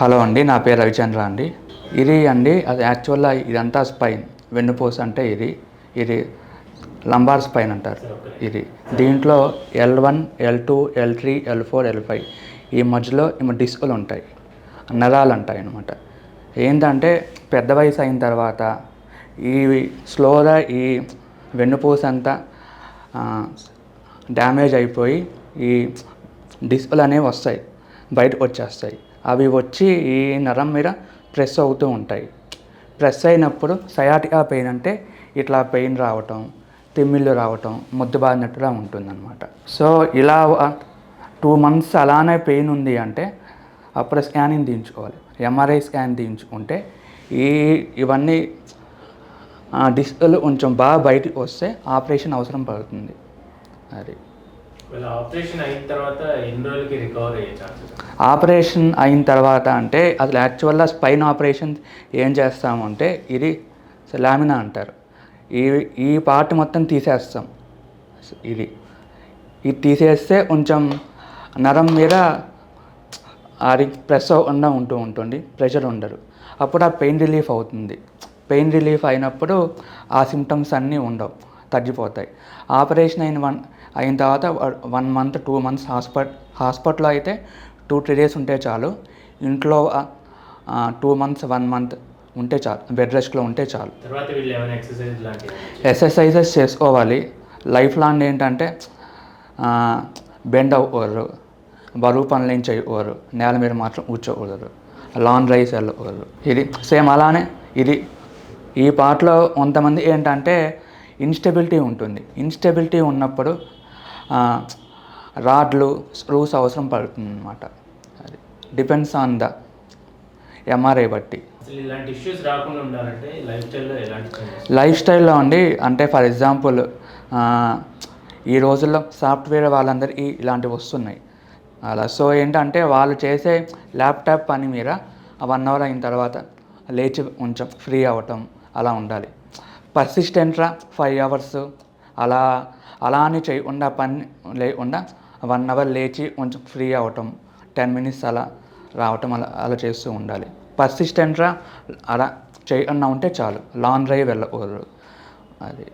Hello అండి, నా పేరు రవిచంద్ర అండి. అది యాక్చువల్గా ఇదంతా స్పైన్, వెన్నుపూస అంటే ఇది లంబార్ స్పైన్ అంటారు. దీంట్లో L1, L2, L3, L4, L5 ఈ మధ్యలో డిస్కులు ఉంటాయి, నరాలు ఉంటాయి అన్నమాట. ఏంటంటే పెద్ద వయసు అయిన తర్వాత స్లోగా ఈ వెన్నుపూస అంతా డ్యామేజ్ అయిపోయి ఈ డిస్కులు అనేవి వస్తాయి, బయటకు వచ్చేస్తాయి. అవి వచ్చి ఈ నరం మీద ప్రెస్ అవుతూ ఉంటాయి. ప్రెస్ అయినప్పుడు సయాటికా పెయిన్ అంటే ఇట్లా పెయిన్ రావటం, తిమ్మిళ్ళు రావటం, ముద్దుబారినట్టుగా ఉంటుందన్నమాట. సో ఇలా 2 months అలానే పెయిన్ ఉంది అంటే అప్పుడు స్కానింగ్ తీయించుకోవాలి. MRI స్కాన్ తీయించుకుంటే ఇవన్నీ డిస్కులు కొంచెం బాగా బయటికి వస్తే ఆపరేషన్ అవసరం పడుతుంది. అది ఆపరేషన్ అయిన తర్వాత ఎన్ని రోజులకి రికవర్ అయ్యే ఛాన్సెస్? ఆపరేషన్ అయిన తర్వాత అంటే అసలు యాక్చువల్గా స్పైన్ ఆపరేషన్ ఏం చేస్తామంటే ఇది లామినా అంటారు. ఈ పార్ట్ మొత్తం తీసేస్తాం. ఇది తీసేస్తే కొంచెం నరం మీద అది ప్రెస్ అవ్వకుండా ఉంటుంది, ప్రెషర్ ఉండదు. అప్పుడు ఆ పెయిన్ రిలీఫ్ అవుతుంది. పెయిన్ రిలీఫ్ అయినప్పుడు ఆ సిమ్టమ్స్ అన్నీ ఉండవు, తగ్గిపోతాయి. ఆపరేషన్ అయిన తర్వాత 1 month 2 months హాస్పిటల్లో అయితే 2-3 days ఉంటే చాలు. ఇంట్లో 2 months 1 month ఉంటే చాలు, బెడ్ రెస్ట్లో ఉంటే చాలు. ఎక్సర్సైజెస్ చేసుకోవాలి. లైఫ్ లాంగ్ ఏంటంటే బెండ్ అవ్వకూడదు, బరువు పనులు ఏం చేయకూడదు, నేల మీద మాత్రం కూర్చోకూడదు, లాంగ్ డ్రైవ్స్ వెళ్ళకూడదు. ఇది సేమ్ అలానే ఈ పార్ట్లో కొంతమంది ఏంటంటే ఇన్స్టెబిలిటీ ఉంటుంది. ఇన్స్టెబిలిటీ ఉన్నప్పుడు రాడ్లు, స్క్రూస్ అవసరం పడుతుంది అన్నమాట. అది డిపెండ్స్ ఆన్ ద MRI బట్టి. ఇలాంటి ఇష్యూస్ రాకుండా ఉండాలంటే లైఫ్ స్టైల్లో అంటే ఫర్ ఎగ్జాంపుల్ ఈ రోజుల్లో సాఫ్ట్వేర్ వాళ్ళందరికీ ఇలాంటివి వస్తున్నాయి. అలా సో ఏంటంటే వాళ్ళు చేసే ల్యాప్టాప్ పని మీద 1 hour అయిన తర్వాత లేచి కొంచెం ఫ్రీ అవ్వటం అలా ఉండాలి. పర్సిస్టెంట్గా 5 hours అలా అని చేయకుండా, పని లేకుండా 1 hour లేచి కొంచెం ఫ్రీ అవ్వటం, 10 minutes అలా రావటం అలా చేస్తూ ఉండాలి. పర్సిస్టెంట్గా అలా చేయకుండా ఉంటే చాలు, లాంగ్ డ్రైవ్ వెళ్ళకూడదు. అది